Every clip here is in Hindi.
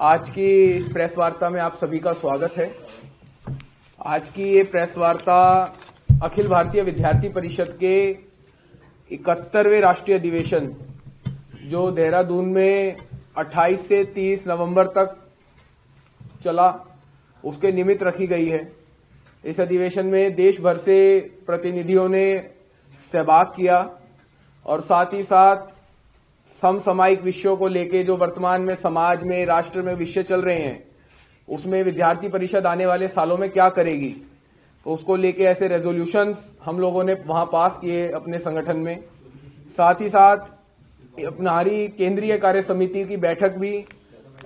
आज की इस प्रेस वार्ता में आप सभी का स्वागत है। आज की ये प्रेस वार्ता अखिल भारतीय विद्यार्थी परिषद के 71वें राष्ट्रीय अधिवेशन जो देहरादून में 28 से 30 नवंबर तक चला, उसके निमित्त रखी गई है। इस अधिवेशन में देश भर से प्रतिनिधियों ने सहभाग किया और साथ ही साथ समसामयिक विषयों को लेके जो वर्तमान में समाज में, राष्ट्र में विषय चल रहे हैं, उसमें विद्यार्थी परिषद आने वाले सालों में क्या करेगी, तो उसको लेके ऐसे रेजोल्यूशंस हम लोगों ने वहां पास किए अपने संगठन में। साथ ही साथ हमारी केंद्रीय कार्य समिति की बैठक भी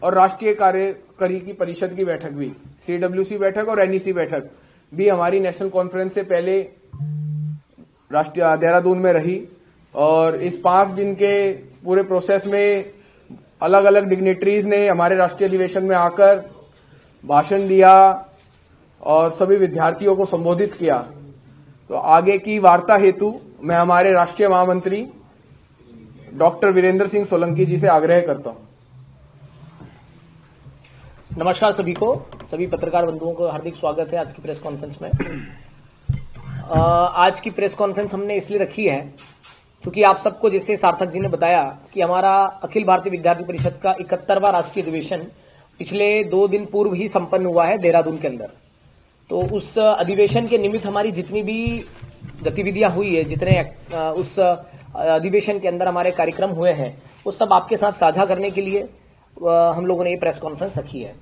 और राष्ट्रीय कार्यकारी की परिषद की बैठक भी, CWC बैठक और NEC बैठक भी हमारी नेशनल कॉन्फ्रेंस से पहले राष्ट्रीय देहरादून में रही। और इस 5 दिन के पूरे प्रोसेस में अलग अलग डिग्नेटरीज ने हमारे राष्ट्रीय अधिवेशन में आकर भाषण दिया और सभी विद्यार्थियों को संबोधित किया। तो आगे की वार्ता हेतु मैं हमारे राष्ट्रीय महामंत्री डॉक्टर वीरेंद्र सिंह सोलंकी जी से आग्रह करता हूं। नमस्कार सभी को, सभी पत्रकार बंधुओं को हार्दिक स्वागत है आज की प्रेस कॉन्फ्रेंस में। आज की प्रेस कॉन्फ्रेंस हमने इसलिए रखी है क्योंकि आप सबको, जैसे सार्थक जी ने बताया, कि हमारा अखिल भारतीय विद्यार्थी परिषद का 71वां राष्ट्रीय अधिवेशन पिछले 2 दिन पूर्व ही संपन्न हुआ है देहरादून के अंदर। तो उस अधिवेशन के निमित्त हमारी जितनी भी गतिविधियां हुई है, जितने उस अधिवेशन के अंदर हमारे कार्यक्रम हुए हैं, वो सब आपके साथ साझा करने के लिए हम लोगों ने ये प्रेस कॉन्फ्रेंस रखी है।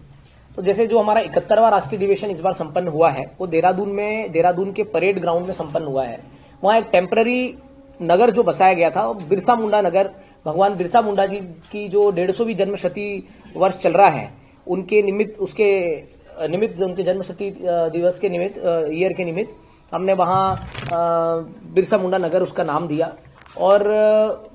तो जैसे जो हमारा 71वां राष्ट्रीय अधिवेशन इस बार संपन्न हुआ है, वो देहरादून के परेड ग्राउंड में संपन्न हुआ है। वहां एक टेम्पररी नगर जो बसाया गया था, बिरसा मुंडा नगर, भगवान बिरसा मुंडा जी की जो 150वीं जन्मशती वर्ष चल रहा है, उनके निमित्त, उनके जन्मशती दिवस के निमित्त, ईयर के निमित्त हमने वहां बिरसा मुंडा नगर उसका नाम दिया। और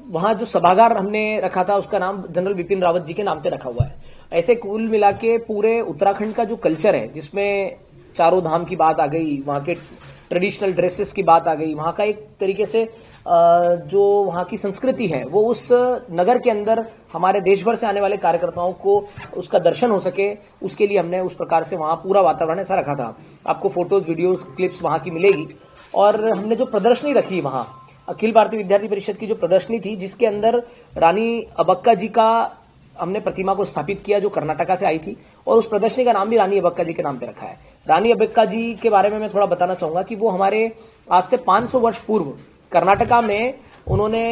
वहां जो सभागार हमने रखा था उसका नाम जनरल बिपिन रावत जी के नाम पे रखा हुआ है। ऐसे कुल मिला के पूरे उत्तराखंड का जो कल्चर है, जिसमें चारों धाम की बात आ गई, वहां के ट्रेडिशनल ड्रेसेस की बात आ गई, वहां का एक तरीके से जो वहां की संस्कृति है, वो उस नगर के अंदर हमारे देश भर से आने वाले कार्यकर्ताओं को उसका दर्शन हो सके, उसके लिए हमने उस प्रकार से वहां पूरा वातावरण ऐसा रखा था। आपको फोटोज, वीडियोस, क्लिप्स वहां की मिलेगी। और हमने जो प्रदर्शनी रखी वहां, अखिल भारतीय विद्यार्थी परिषद की जो प्रदर्शनी थी, जिसके अंदर रानी अब्बक्का जी का हमने प्रतिमा को स्थापित किया, जो कर्नाटका से आई थी, और उस प्रदर्शनी का नाम भी रानी अब्बक्का जी के नाम पे रखा है। रानी अब्बक्का जी के बारे में मैं थोड़ा बताना चाहूंगा कि वो हमारे आज से 500 वर्ष पूर्व कर्नाटका में उन्होंने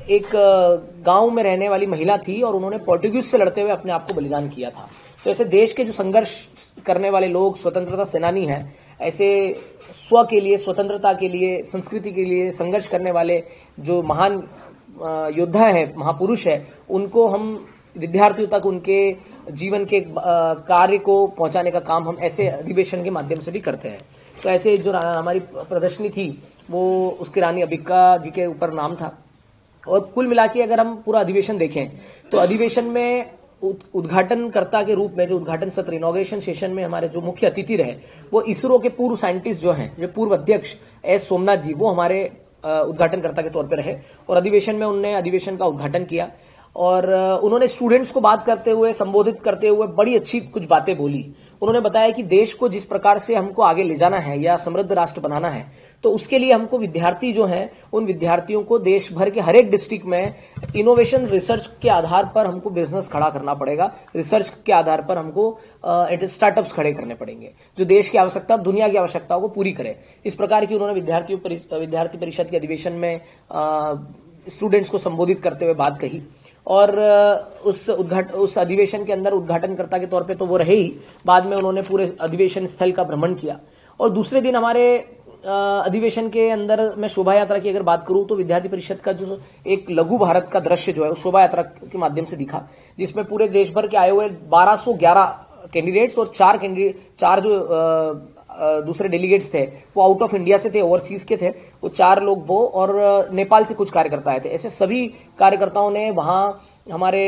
एक गांव में रहने वाली महिला थी और उन्होंने पोर्टुगीज से लड़ते हुए अपने आप को बलिदान किया था। तो ऐसे देश के जो संघर्ष करने वाले लोग, स्वतंत्रता सेनानी हैं, ऐसे स्व के लिए, स्वतंत्रता के लिए, संस्कृति के लिए संघर्ष करने वाले जो महान योद्धा है, महापुरुष है, उनको हम विद्यार्थियों तक उनके जीवन के कार्य को पहुंचाने का काम हम ऐसे अधिवेशन के माध्यम से भी करते हैं। तो ऐसे जो हमारी प्रदर्शनी थी, वो उसके रानी अब्बक्का जी के ऊपर नाम था। और कुल मिला के अगर हम पूरा अधिवेशन देखें, तो अधिवेशन में उद्घाटनकर्ता के रूप में, जो उद्घाटन सत्र, इनॉग्रेशन सेशन में हमारे जो मुख्य अतिथि रहे, वो इसरो के पूर्व साइंटिस्ट जो हैं, जो पूर्व अध्यक्ष S सोमनाथ जी, वो हमारे उद्घाटनकर्ता के तौर पर रहे और अधिवेशन में उन्होंने अधिवेशन का उद्घाटन किया। और उन्होंने स्टूडेंट्स को बात करते हुए, संबोधित करते हुए बड़ी अच्छी कुछ बातें बोली। उन्होंने बताया कि देश को जिस प्रकार से हमको आगे ले जाना है या समृद्ध राष्ट्र बनाना है, तो उसके लिए हमको विद्यार्थी जो हैं, उन विद्यार्थियों को देश भर के हर एक डिस्ट्रिक्ट में इनोवेशन, रिसर्च के आधार पर हमको बिजनेस खड़ा करना पड़ेगा। रिसर्च के आधार पर हमको स्टार्टअप्स खड़े करने पड़ेंगे, जो देश की आवश्यकता, दुनिया की आवश्यकताओं को पूरी करे। इस प्रकार की उन्होंने विद्यार्थी परिषद के अधिवेशन में स्टूडेंट्स को संबोधित करते हुए बात कही। और उस अधिवेशन के अंदर उद्घाटनकर्ता के तौर पे तो वो रहे ही, बाद में उन्होंने पूरे अधिवेशन स्थल का भ्रमण किया। और दूसरे दिन हमारे अधिवेशन के अंदर मैं शोभा यात्रा की अगर बात करूं, तो विद्यार्थी परिषद का जो एक लघु भारत का दृश्य जो है, उस शोभा यात्रा के माध्यम से दिखा, जिसमें पूरे देश भर के आए हुए 1211 कैंडिडेट्स और 4 जो दूसरे डेलीगेट्स थे, वो आउट ऑफ इंडिया से थे, ओवरसीज के थे, वो 4 लोग वो, और नेपाल से कुछ कार्यकर्ता आए थे। ऐसे सभी कार्यकर्ताओं ने वहां हमारे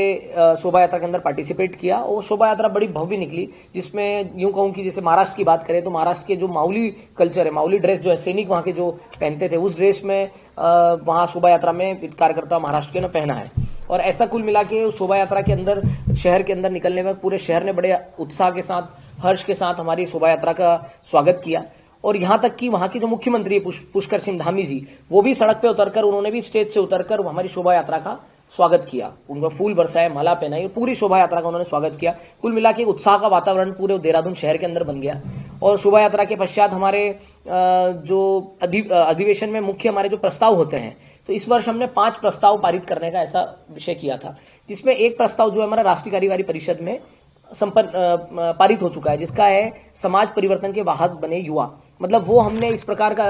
शोभा यात्रा के अंदर पार्टिसिपेट किया और शोभा यात्रा बड़ी भव्य निकली, जिसमें यूं कहूं कि जैसे महाराष्ट्र की बात करें तो महाराष्ट्र के जो माउली कल्चर है, माउली ड्रेस जो है सैनिक वहां के जो पहनते थे, उस ड्रेस में वहां शोभा यात्रा में कार्यकर्ता महाराष्ट्र के ने पहना है। और ऐसा कुल मिला के शोभा यात्रा के अंदर, शहर के अंदर निकलने में पूरे शहर ने बड़े उत्साह के साथ, हर्ष के साथ हमारी शोभा यात्रा का स्वागत किया। और यहां तक कि वहां के जो मुख्यमंत्री है पुष्कर सिंह धामी जी, वो भी सड़क पे उतरकर, उन्होंने भी स्टेज से उतरकर हमारी शोभा यात्रा का स्वागत किया। उनको फूल बरसाए, माला पहनाई, पूरी शोभा यात्रा का उन्होंने स्वागत किया। कुल मिला के उत्साह का वातावरण पूरे देहरादून शहर के अंदर बन गया। और शोभा यात्रा के पश्चात हमारे जो अधिवेशन में मुख्य हमारे जो प्रस्ताव होते हैं, तो इस वर्ष हमने 5 प्रस्ताव पारित करने का ऐसा विषय किया था, जिसमें एक प्रस्ताव जो हमारा राष्ट्रीय कार्यकारी परिषद में पारित हो चुका है, जिसका है समाज परिवर्तन के वाहक बने युवा। मतलब वो हमने इस प्रकार का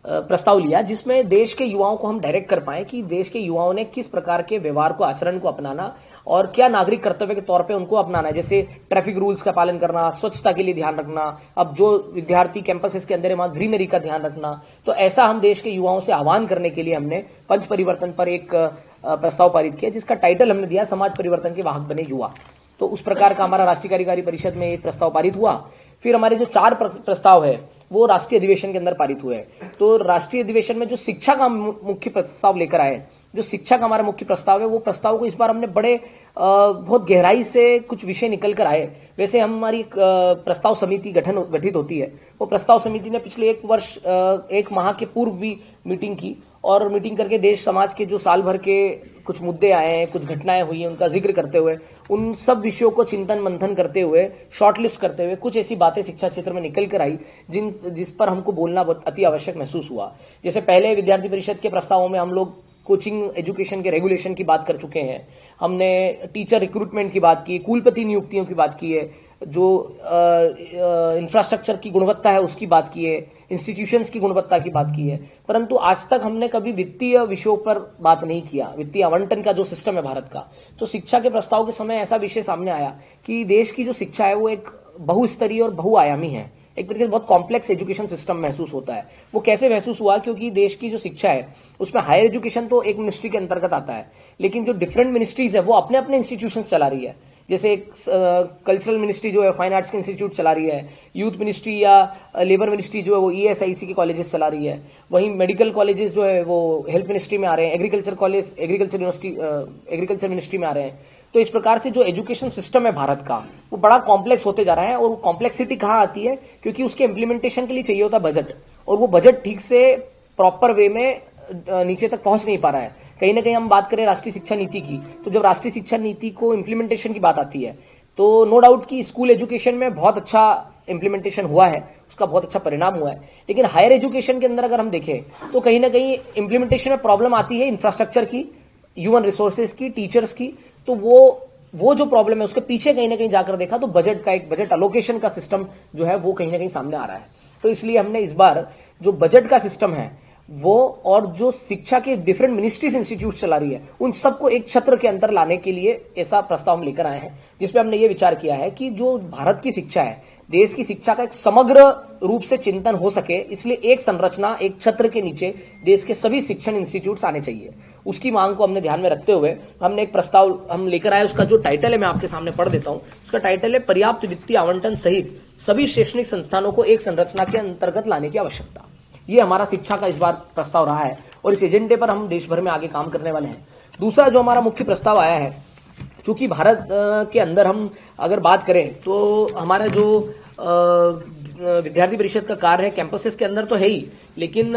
प्रस्ताव लिया जिसमें देश के युवाओं को हम डायरेक्ट कर पाए कि देश के युवाओं ने किस प्रकार के व्यवहार को, आचरण को अपनाना और क्या नागरिक कर्तव्य के तौर पे उनको अपनाना है। जैसे ट्रैफिक रूल्स का पालन करना, स्वच्छता के लिए ध्यान रखना, अब जो विद्यार्थी कैंपसेस के अंदर है वहां ग्रीनरी का ध्यान रखना। तो ऐसा हम देश के युवाओं से आह्वान करने के लिए हमने पंच परिवर्तन पर एक प्रस्ताव पारित किया, जिसका टाइटल हमने दिया समाज परिवर्तन के वाहक बने युवा। तो उस प्रकार का हमारा राष्ट्रीय कार्यकारी परिषद में एक प्रस्ताव पारित हुआ। फिर हमारे जो 4 प्रस्ताव है वो राष्ट्रीय अधिवेशन के अंदर पारित हुए। तो राष्ट्रीय अधिवेशन में जो शिक्षा का मुख्य प्रस्ताव लेकर आए, जो शिक्षा का हमारा मुख्य प्रस्ताव है, वो प्रस्ताव को इस बार हमने बड़े बहुत गहराई से कुछ विषय निकल कर आए। वैसे हमारी प्रस्ताव समिति गठित होती है, वो प्रस्ताव समिति ने पिछले 1 माह के पूर्व भी मीटिंग की और मीटिंग करके देश समाज के जो साल भर के कुछ मुद्दे आए हैं, कुछ घटनाएं हुई हैं, उनका जिक्र करते हुए, उन सब विषयों को चिंतन मंथन करते हुए, शॉर्टलिस्ट करते हुए कुछ ऐसी बातें शिक्षा क्षेत्र में निकल कर आई जिस पर हमको बोलना अति आवश्यक महसूस हुआ। जैसे पहले विद्यार्थी परिषद के प्रस्तावों में हम लोग कोचिंग एजुकेशन के रेगुलेशन की बात कर चुके हैं, हमने टीचर रिक्रूटमेंट की बात की, कुलपति नियुक्तियों की बात की है, जो इंफ्रास्ट्रक्चर की गुणवत्ता है उसकी बात की है, इंस्टीट्यूशंस की गुणवत्ता की बात की है। परंतु आज तक हमने कभी वित्तीय विषयों पर बात नहीं किया, वित्तीय आवंटन का जो सिस्टम है भारत का। तो शिक्षा के प्रस्ताव के समय ऐसा विषय सामने आया कि देश की जो शिक्षा है वो एक बहुस्तरीय और बहुआयामी है, एक तरीके से बहुत कॉम्प्लेक्स एजुकेशन सिस्टम महसूस होता है। वो कैसे महसूस हुआ? क्योंकि देश की जो शिक्षा है उसमें हायर एजुकेशन तो एक मिनिस्ट्री के अंतर्गत आता है, लेकिन जो डिफरेंट मिनिस्ट्रीज है वो अपने अपने इंस्टीट्यूशन चला रही है। जैसे कल्चरल मिनिस्ट्री जो है फाइन आर्ट्स के इंस्टीट्यूट चला रही है, यूथ मिनिस्ट्री या लेबर मिनिस्ट्री जो है वो ESIC के कॉलेजेस चला रही है, वहीं मेडिकल कॉलेजेस जो है वो हेल्थ मिनिस्ट्री में आ रहे हैं, agriculture college agriculture university agriculture ministry में आ रहे हैं। तो इस प्रकार से जो एजुकेशन सिस्टम है भारत का वो बड़ा कॉम्प्लेक्स होते जा रहा है। और वो कॉम्प्लेक्सिटी कहाँ आती है? क्योंकि उसके इम्प्लीमेंटेशन के लिए चाहिए होता बजट, और वो बजट ठीक से प्रॉपर वे में नीचे तक पहुंच नहीं पा रहा है। कहीं ना कहीं हम बात करें राष्ट्रीय शिक्षा नीति की, तो जब राष्ट्रीय शिक्षा नीति को इम्प्लीमेंटेशन की बात आती है तो नो डाउट कि स्कूल एजुकेशन में बहुत अच्छा इम्प्लीमेंटेशन हुआ है, उसका बहुत अच्छा परिणाम हुआ है। लेकिन हायर एजुकेशन के अंदर अगर हम देखें तो कहीं ना कहीं इम्प्लीमेंटेशन में प्रॉब्लम आती है इंफ्रास्ट्रक्चर की, ह्यूमन रिसोर्सेज की, टीचर्स की। तो वो जो प्रॉब्लम है उसके पीछे कहीं ना कहीं जाकर देखा तो बजट का, एक बजट अलोकेशन का सिस्टम जो है वो कहीं ना कहीं सामने आ रहा है। तो इसलिए हमने इस बार जो बजट का सिस्टम है वो और जो शिक्षा के डिफरेंट मिनिस्ट्रीज इंस्टीट्यूट चला रही है उन सबको एक छत्र के अंदर लाने के लिए ऐसा प्रस्ताव हम लेकर आए हैं, जिसपे हमने ये विचार किया है कि जो भारत की शिक्षा है, देश की शिक्षा का एक समग्र रूप से चिंतन हो सके, इसलिए एक संरचना, एक छत्र के नीचे देश के सभी शिक्षण इंस्टीट्यूट्स आने चाहिए। उसकी मांग को हमने ध्यान में रखते हुए हमने एक प्रस्ताव हम लेकर आए। उसका जो टाइटल है मैं आपके सामने पढ़ देता हूं। उसका टाइटल है पर्याप्त वित्तीय आवंटन सहित सभी शैक्षणिक संस्थानों को एक संरचना के अंतर्गत लाने की आवश्यकता। ये हमारा शिक्षा का इस बार प्रस्ताव रहा है और इस एजेंडे पर हम देश भर में आगे काम करने वाले हैं। दूसरा जो हमारा मुख्य प्रस्ताव आया है, चूंकि भारत के अंदर हम अगर बात करें तो हमारा जो विद्यार्थी परिषद का कार्य है कैंपसेस के अंदर तो है ही, लेकिन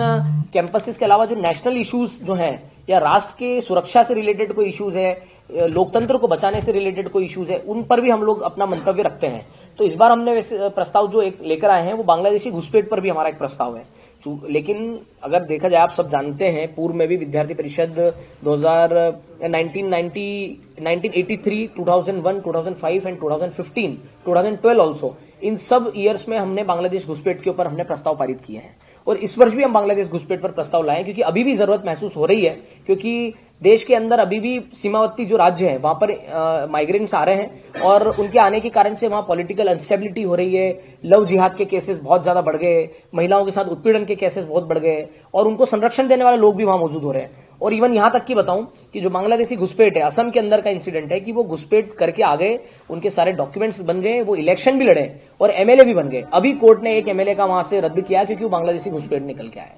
कैंपसेस के अलावा जो नेशनल इश्यूज जो हैं या राष्ट्र के सुरक्षा से रिलेटेड कोई इश्यूज है, लोकतंत्र को बचाने से रिलेटेड कोई इश्यूज है, उन पर भी हम लोग अपना मंतव्य रखते हैं। तो इस बार हमने वैसे प्रस्ताव जो एक लेकर आए हैं वो बांग्लादेशी घुसपैठ पर भी हमारा एक प्रस्ताव है। लेकिन अगर देखा जाए, आप सब जानते हैं, पूर्व में भी विद्यार्थी परिषद 1983, 2001, 2005 एंड 2015, 2012 ऑल्सो, इन सब ईयर्स में हमने बांग्लादेश घुसपैठ के ऊपर हमने प्रस्ताव पारित किए हैं। और इस वर्ष भी हम बांग्लादेश घुसपैठ पर प्रस्ताव लाए, क्योंकि अभी भी जरूरत महसूस हो रही है, क्योंकि देश के अंदर अभी भी सीमावर्ती जो राज्य है वहां पर माइग्रेंट्स आ रहे हैं और उनके आने के कारण से वहां पॉलिटिकल अनस्टेबिलिटी हो रही है, लव जिहाद के केसेस बहुत ज्यादा बढ़ गए, महिलाओं के साथ उत्पीड़न के केसेस बहुत बढ़ गए और उनको संरक्षण देने वाले लोग भी वहां मौजूद हो रहे हैं। और इवन यहां तक की बताऊं कि जो बांग्लादेशी घुसपैठ है, असम के अंदर का इंसिडेंट है कि वो घुसपैठ करके आ गए, उनके सारे डॉक्यूमेंट्स बन गए, वो इलेक्शन भी लड़े और MLA भी बन गए। अभी कोर्ट ने एक MLA का वहां से रद्द किया क्योंकि वो बांग्लादेशी घुसपैठ निकल के आए।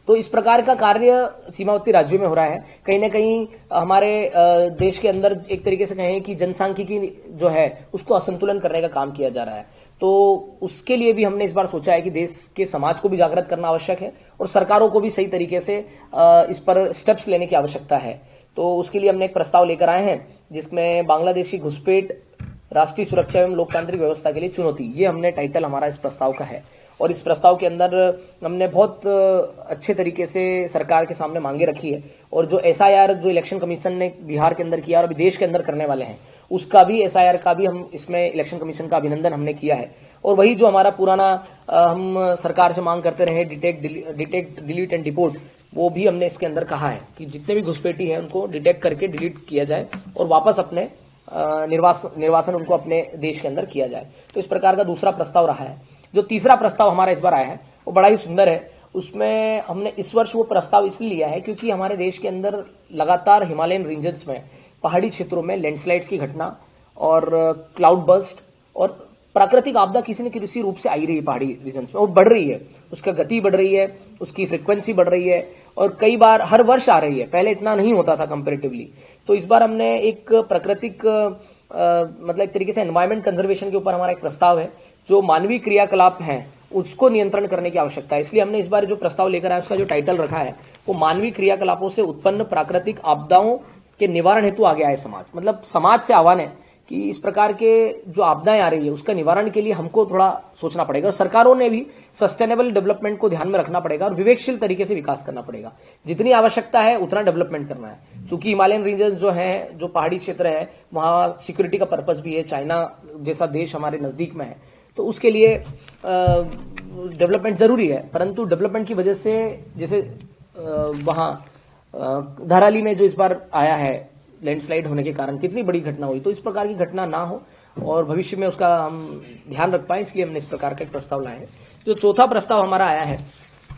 तो इस प्रकार का कार्य सीमावर्ती राज्यों में हो रहा है। कहीं ना कहीं हमारे देश के अंदर एक तरीके से कहें कि जनसांख्यिकी जो है उसको असंतुलन करने का काम किया जा रहा है। तो उसके लिए भी हमने इस बार सोचा है कि देश के समाज को भी जागृत करना आवश्यक है और सरकारों को भी सही तरीके से इस पर स्टेप्स लेने की आवश्यकता है। तो उसके लिए हमने एक प्रस्ताव लेकर आए हैं जिसमें बांग्लादेशी घुसपैठ, राष्ट्रीय सुरक्षा एवं लोकतांत्रिक व्यवस्था के लिए चुनौती, ये हमने टाइटल हमारा इस प्रस्ताव का है। और इस प्रस्ताव के अंदर हमने बहुत अच्छे तरीके से सरकार के सामने मांगे रखी है और जो एसआईआर जो इलेक्शन कमीशन ने बिहार के अंदर किया और अभी देश के अंदर करने वाले हैं उसका भी, एसआईआर का भी हम इसमें इलेक्शन कमीशन का अभिनंदन हमने किया है। और वही जो हमारा पुराना हम सरकार से मांग करते रहे डिटेक्ट डिलीट एंड डिपोर्ट, वो भी हमने इसके अंदर कहा है कि जितने भी घुसपैठी हैं उनको डिटेक्ट करके डिलीट किया जाए और वापस अपने निर्वासन उनको अपने देश के अंदर किया जाए। तो इस प्रकार का दूसरा प्रस्ताव रहा है। जो तीसरा प्रस्ताव हमारा इस बार आया है वो बड़ा ही सुंदर है। उसमें हमने इस वर्ष वो प्रस्ताव इसलिए लिया है क्योंकि हमारे देश के अंदर लगातार हिमालयन रीजन्स में, पहाड़ी क्षेत्रों में लैंडस्लाइड्स की घटना और क्लाउड बर्स्ट और प्राकृतिक आपदा किसी न किसी रूप से आई रही है पहाड़ी रीजन्स में, वो बढ़ रही है, उसका गति बढ़ रही है, उसकी फ्रीक्वेंसी बढ़ रही है और कई बार हर वर्ष आ रही है। पहले इतना नहीं होता था कंपैरेटिवली। तो इस बार हमने एक प्राकृतिक मतलब एक तरीके से एनवायरमेंट कंजर्वेशन के ऊपर हमारा एक प्रस्ताव है। जो मानवीय क्रियाकलाप हैं उसको नियंत्रण करने की आवश्यकता है। इसलिए हमने इस बार जो प्रस्ताव लेकर आया उसका जो टाइटल रखा है वो मानवीय क्रियाकलापों से उत्पन्न प्राकृतिक आपदाओं के निवारण हेतु आगे आए समाज। मतलब समाज से आह्वान है कि इस प्रकार के जो आपदाएं आ रही है उसका निवारण के लिए हमको थोड़ा सोचना पड़ेगा और सरकारों ने भी सस्टेनेबल डेवलपमेंट को ध्यान में रखना पड़ेगा और विवेकशील तरीके से विकास करना पड़ेगा। जितनी आवश्यकता है उतना डेवलपमेंट करना है। चूंकि हिमालयन रीजन जो है, जो पहाड़ी क्षेत्र है, वहां सिक्योरिटी का पर्पस भी है, चाइना जैसा देश हमारे नजदीक में है, तो उसके लिए डेवलपमेंट जरूरी है। परंतु डेवलपमेंट की वजह से जैसे वहां धराली में जो इस बार आया है लैंडस्लाइड होने के कारण कितनी बड़ी घटना हुई, तो इस प्रकार की घटना ना हो और भविष्य में उसका हम ध्यान रख पाए, इसलिए हमने इस प्रकार का एक प्रस्ताव लाया है। जो चौथा प्रस्ताव हमारा आया है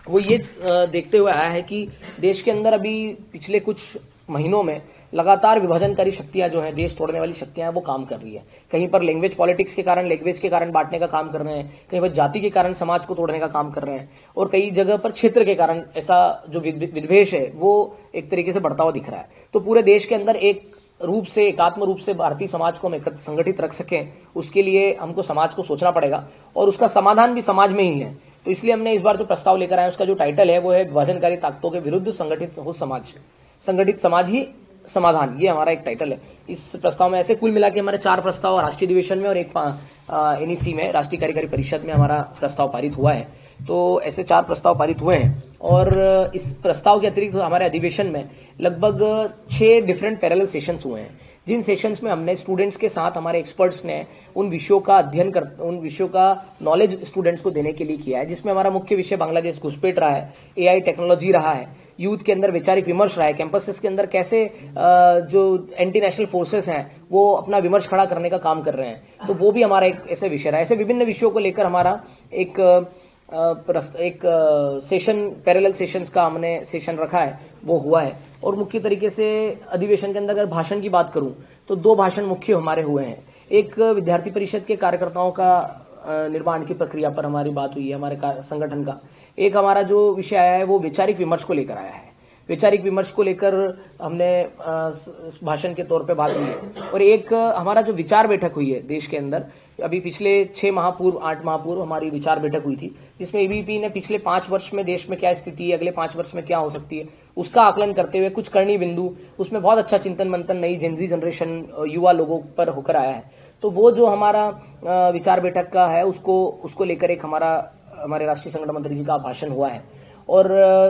वो ये देखते हुए आया है कि देश के अंदर अभी पिछले कुछ महीनों में लगातार विभाजनकारी शक्तियां जो हैं, देश तोड़ने वाली शक्तियां हैं, वो काम कर रही है। कहीं पर लैंग्वेज पॉलिटिक्स के कारण, लैंग्वेज के कारण बांटने का काम कर रहे हैं, कहीं पर जाति के कारण समाज को तोड़ने का काम कर रहे हैं और कई जगह पर क्षेत्र के कारण ऐसा जो विद्वेष है वो एक तरीके से बढ़ता हुआ दिख रहा है। तो पूरे देश के अंदर एक रूप से, एकात्म रूप से भारतीय समाज को हम संगठित रख सकें, उसके लिए हमको समाज को सोचना पड़ेगा और उसका समाधान भी समाज में ही है। तो इसलिए हमने इस बार जो प्रस्ताव लेकर आए उसका जो टाइटल है वो है विभाजनकारी ताकतों के विरुद्ध संगठित हो समाज, संगठित समाज ही समाधान, ये हमारा एक टाइटल है। इस प्रस्ताव में ऐसे कुल मिला के हमारे 4 प्रस्ताव राष्ट्रीय अधिवेशन में और एक एनईसी में, राष्ट्रीय कार्यकारी परिषद में हमारा प्रस्ताव पारित हुआ है। तो ऐसे 4 प्रस्ताव पारित हुए हैं और इस प्रस्ताव के अतिरिक्त हमारे अधिवेशन में लगभग 6 डिफरेंट पैरेलल सेशंस हुए हैं, जिन सेशंस में हमने स्टूडेंट्स के साथ, हमारे एक्सपर्ट्स ने उन विषयों का अध्ययन कर, उन विषयों का नॉलेज स्टूडेंट्स को देने के लिए किया है, जिसमें हमारा मुख्य विषय बांग्लादेश घुसपैठ रहा है, एआई टेक्नोलॉजी रहा है, यूथ के अंदर वैचारिक विमर्श रहा है, कैंपसेस के अंदर कैसे जो एंटी नेशनल फोर्सेस हैं वो अपना विमर्श खड़ा करने का काम कर रहे हैं, तो वो भी हमारा एक ऐसे विषय रहा है। ऐसे विभिन्न विषयों को लेकर हमारा एक सेशन, पैरेलल सेशंस का हमने सेशन रखा है, वो हुआ है। और मुख्य तरीके से अधिवेशन के अंदर अगर भाषण की बात करूं तो 2 भाषण मुख्य हमारे हुए हैं। एक विद्यार्थी परिषद के कार्यकर्ताओं का निर्माण की प्रक्रिया पर हमारी बात हुई है, हमारे संगठन का। एक हमारा जो विषय आया है वो वैचारिक विमर्श को लेकर आया है। वैचारिक विमर्श को लेकर हमने भाषण के तौर पे बात हुई है। और एक हमारा जो विचार बैठक हुई है देश के अंदर, अभी पिछले 6 माह पूर्व, 8 माह पूर्व हमारी विचार बैठक हुई थी, जिसमें एबीवीपी ने पिछले 5 वर्ष में देश में क्या स्थिति है, अगले 5 वर्ष में क्या हो सकती है, उसका आकलन करते हुए कुछ करणी बिंदु, उसमें बहुत अच्छा चिंतन मंथन नई जेनजी जनरेशन, युवा लोगों पर होकर आया है। तो वो जो हमारा विचार बैठक का है उसको लेकर एक हमारे राष्ट्रीय संगठन मंत्री जी का भाषण हुआ है। और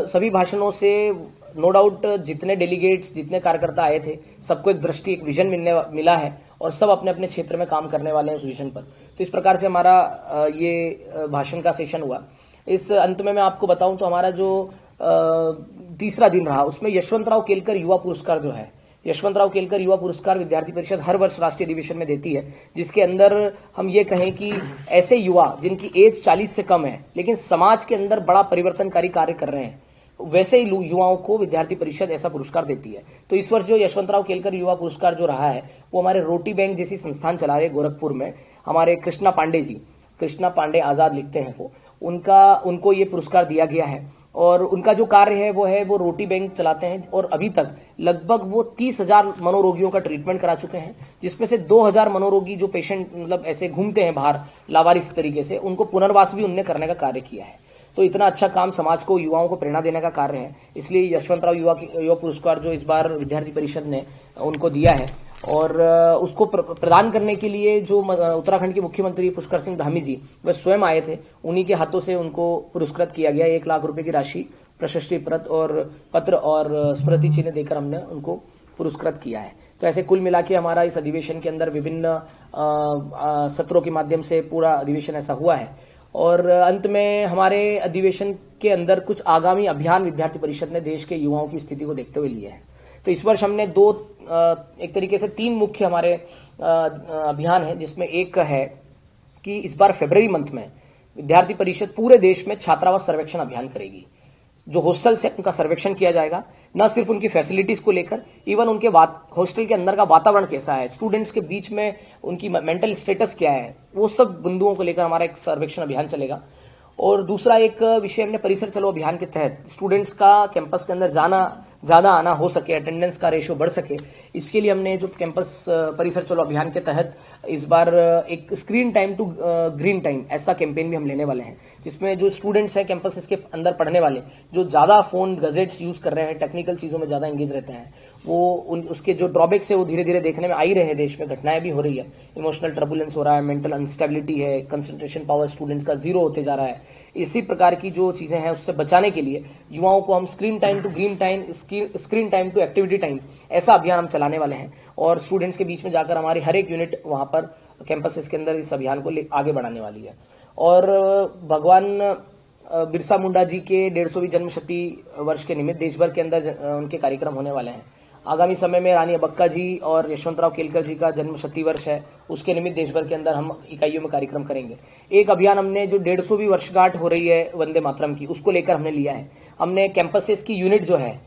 सभी भाषणों से नो डाउट जितने डेलीगेट्स, जितने कार्यकर्ता आए थे, सबको एक दृष्टि, एक विजन मिला है और सब अपने अपने क्षेत्र में काम करने वाले हैं उस विजन पर। तो इस प्रकार से हमारा ये भाषण का सेशन हुआ। इस अंत में मैं आपको बताऊं तो हमारा जो तीसरा दिन रहा उसमें यशवंतराव केलकर युवा पुरस्कार जो है, यशवंतराव केलकर युवा पुरस्कार विद्यार्थी परिषद हर वर्ष राष्ट्रीय अधिवेशन में देती है, जिसके अंदर हम ये कहें कि ऐसे युवा जिनकी एज 40 से कम है लेकिन समाज के अंदर बड़ा परिवर्तनकारी कार्य कर रहे हैं, वैसे ही युवाओं को विद्यार्थी परिषद ऐसा पुरस्कार देती है। तो इस वर्ष जो यशवंतराव केलकर युवा पुरस्कार जो रहा है वो हमारे रोटी बैंक जैसी संस्थान चला रहे गोरखपुर में, हमारे कृष्णा पांडे जी, कृष्णा पांडे आजाद लिखते हैं वो, उनको ये पुरस्कार दिया गया है। और उनका जो कार्य है वो रोटी बैंक चलाते हैं और अभी तक लगभग वो 30,000 मनोरोगियों का ट्रीटमेंट करा चुके हैं, जिसमें से 2,000 मनोरोगी जो पेशेंट मतलब ऐसे घूमते हैं बाहर लावारिस तरीके से, उनको पुनर्वास भी उनने करने का कार्य किया है। तो इतना अच्छा काम समाज को, युवाओं को प्रेरणा देने का कार्य है। इसलिए यशवंतराव युवा पुरस्कार जो इस बार विद्यार्थी परिषद ने उनको दिया है और उसको प्रदान करने के लिए जो उत्तराखंड के मुख्यमंत्री पुष्कर सिंह धामी जी वह स्वयं आए थे, उन्हीं के हाथों से उनको पुरस्कृत किया गया। 1 लाख रुपए की राशि, प्रशस्ति पत्र और स्मृति चिन्ह देकर हमने उनको पुरस्कृत किया है। तो ऐसे कुल मिला के हमारा इस अधिवेशन के अंदर विभिन्न सत्रों के माध्यम से पूरा अधिवेशन ऐसा हुआ है। और अंत में हमारे अधिवेशन के अंदर कुछ आगामी अभियान विद्यार्थी परिषद ने देश के युवाओं की स्थिति को देखते हुए लिए हैं। तो इस वर्ष हमने एक तरीके से 3 मुख्य हमारे अभियान है, जिसमें एक है कि इस बार फरवरी मंथ में विद्यार्थी परिषद पूरे देश में छात्रावास सर्वेक्षण अभियान करेगी। जो हॉस्टल्स है उनका सर्वेक्षण किया जाएगा, न सिर्फ उनकी फैसिलिटीज को लेकर, इवन उनके हॉस्टल के अंदर का वातावरण कैसा है, स्टूडेंट्स के बीच में उनकी मेंटल स्टेटस क्या है, वो सब बिंदुओं को लेकर हमारा एक सर्वेक्षण अभियान चलेगा। और दूसरा एक विषय हमने परिसर चलो अभियान के तहत स्टूडेंट्स का कैंपस के अंदर ज्यादा आना हो सके, अटेंडेंस का रेशियो बढ़ सके, इसके लिए हमने जो कैंपस परिसर चलो अभियान के तहत इस बार एक screen time to green time ऐसा कैंपेन भी हम लेने वाले हैं, जिसमें जो स्टूडेंट्स हैं कैंपस के अंदर पढ़ने वाले, जो ज्यादा फोन गजेट्स यूज कर रहे हैं, टेक्निकल चीजों में ज्यादा एंगेज रहते हैं, वो उसके जो ड्रॉबैक्स है वो धीरे धीरे देखने में आ ही रहे हैं। देश में घटनाएं भी हो रही है, इमोशनल टर्बुलेंस हो रहा है, मेंटल अनस्टेबिलिटी है, कंसंट्रेशन पावर स्टूडेंट्स का 0 होते जा रहा है। इसी प्रकार की जो चीजें हैं उससे बचाने के लिए युवाओं को हम screen time to green time, screen time to activity time ऐसा अभियान हम चलाने वाले हैं और स्टूडेंट्स के बीच में जाकर हमारी हर एक यूनिट वहां पर कैंपस के अंदर इस अभियान को आगे बढ़ाने वाली है। और भगवान बिरसा मुंडा जी के 150वीं जन्म शती वर्ष के निमित्त देश भर के अंदर उनके कार्यक्रम होने वाले हैं। आगामी समय में रानी अबक्का जी और यशवंतराव केलकर जी का जन्म शती वर्ष है, उसके निमित्त देश भर के अंदर हम इकाइयों में कार्यक्रम करेंगे। एक अभियान हमने जो 150वीं वर्षगांठ हो रही है वंदे मातरम की, उसको लेकर हमने लिया है। हमने कैंपसेस की यूनिट जो है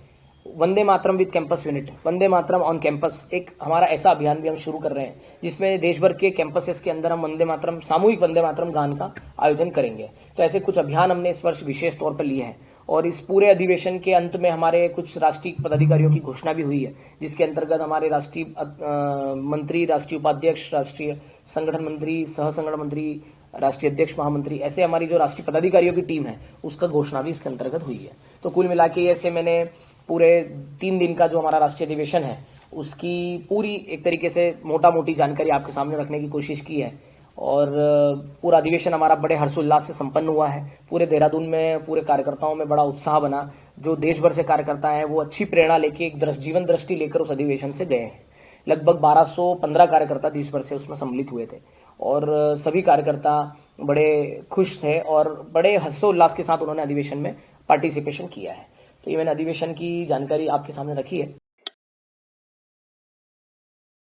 Vande Mataram with campus unit, Vande Mataram on campus, एक हमारा ऐसा अभियान भी हम शुरू कर रहे हैं, जिसमें देश भर के कैंपसेस के अंदर हम वंदे मातरम, सामूहिक वंदे मातरम गान का आयोजन करेंगे। तो ऐसे कुछ अभियान हमने इस वर्ष विशेष तौर पर लिए हैं। और इस पूरे अधिवेशन के अंत में हमारे कुछ राष्ट्रीय पदाधिकारियों की घोषणा भी हुई है, जिसके अंतर्गत हमारे राष्ट्रीय मंत्री, राष्ट्रीय उपाध्यक्ष, राष्ट्रीय संगठन मंत्री, सह संगठन मंत्री, राष्ट्रीय अध्यक्ष, महामंत्री, ऐसे हमारी जो राष्ट्रीय पदाधिकारियों की टीम है उसका घोषणा भी इसके अंतर्गत हुई है। तो कुल मिला के ऐसे मैंने पूरे 3 दिन का जो हमारा राष्ट्रीय अधिवेशन है उसकी पूरी एक तरीके से मोटा मोटी जानकारी आपके सामने रखने की कोशिश की है। और पूरा अधिवेशन हमारा बड़े हर्षोल्लास से संपन्न हुआ है। पूरे देहरादून में पूरे कार्यकर्ताओं में बड़ा उत्साह बना। जो देश भर से कार्यकर्ता हैं वो अच्छी प्रेरणा लेके, एक जीवन दृष्टि लेकर उस अधिवेशन से गए हैं। लगभग 1215 कार्यकर्ता देश भर से उसमें सम्मिलित हुए थे और सभी कार्यकर्ता बड़े खुश थे और बड़े हर्षोल्लास के साथ उन्होंने अधिवेशन में पार्टिसिपेशन किया है। तो ये मैंने अधिवेशन की जानकारी आपके सामने रखी है।